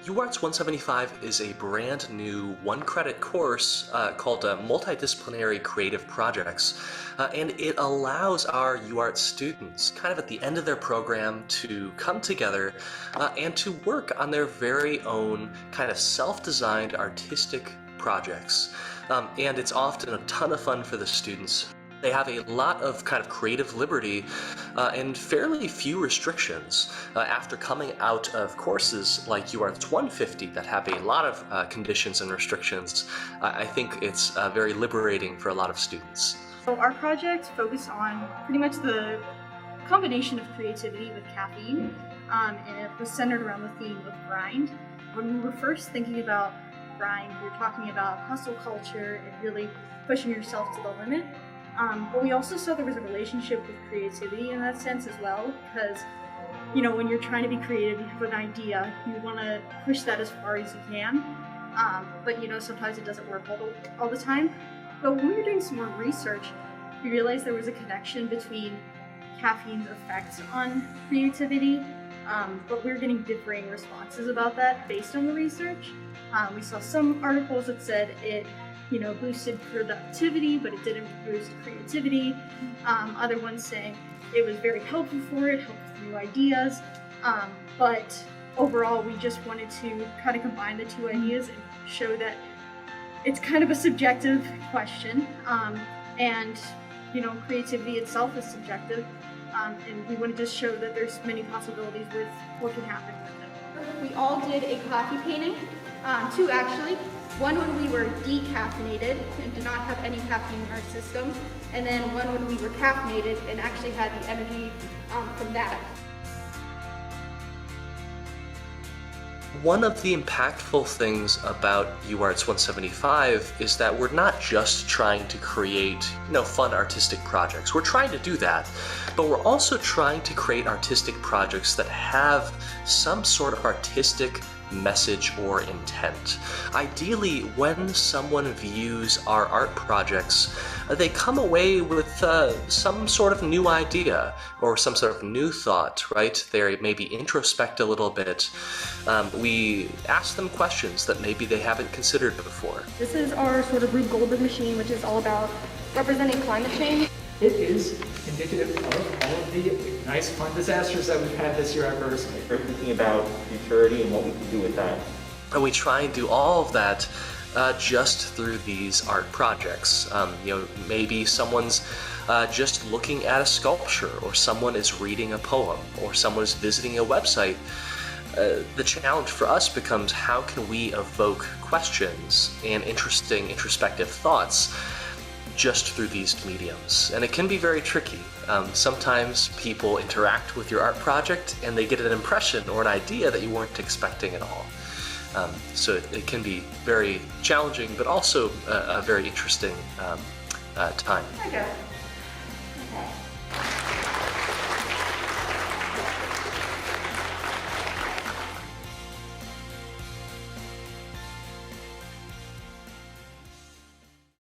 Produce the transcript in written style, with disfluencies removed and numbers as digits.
UARTS 175 is a brand new one-credit course called Multidisciplinary Creative Projects, and it allows our UARTS students kind of at the end of their program to come together and to work on their very own kind of self-designed artistic projects. And it's often a ton of fun for the students. They have a lot of kind of creative liberty and fairly few restrictions after coming out of courses like UARTS 150 that have a lot of conditions and restrictions. I think it's very liberating for a lot of students. So our project focused on pretty much the combination of creativity with caffeine, and it was centered around the theme of grind. When we were first thinking about grind, we were talking about hustle culture and really pushing yourself to the limit. But we also saw there was a relationship with creativity in that sense as well, because, you know, when you're trying to be creative, you have an idea, you want to push that as far as you can, but, you know, sometimes it doesn't work all the time. But when we were doing some more research, we realized there was a connection between caffeine's effects on creativity, but we were getting differing responses about that based on the research. We saw some articles that said it boosted productivity, but it didn't boost creativity. Other ones saying it was very helpful for it, helped with new ideas. But overall, we just wanted to kind of combine the two ideas and show that it's kind of a subjective question. And, you know, creativity itself is subjective. And we wanted to show that there's many possibilities with what can happen with it. We all did a coffee painting, two actually. One when we were decaffeinated and did not have any caffeine in our system, and then one when we were caffeinated and actually had the energy from that. One of the impactful things about UARTS 175 is that we're not just trying to create, fun artistic projects. We're trying to do that, but we're also trying to create artistic projects that have some sort of artistic message or intent. Ideally, when someone views our art projects, they come away with some sort of new idea or some sort of new thought, right? They maybe introspect a little bit. We ask them questions that maybe they haven't considered before. This is our sort of Rube Goldberg machine, which is all about representing climate change. It is indicative of all of the nice, fun disasters that we've had this year at Berkeley. We're thinking about futurity and what we can do with that. And we try and do all of that just through these art projects. Maybe someone's just looking at a sculpture, or someone is reading a poem, or someone is visiting a website. The challenge for us becomes, how can we evoke questions and interesting introspective thoughts just through these mediums? And it can be very tricky. Sometimes people interact with your art project and they get an impression or an idea that you weren't expecting at all. So it can be very challenging, but also a very interesting time. There we go. Okay.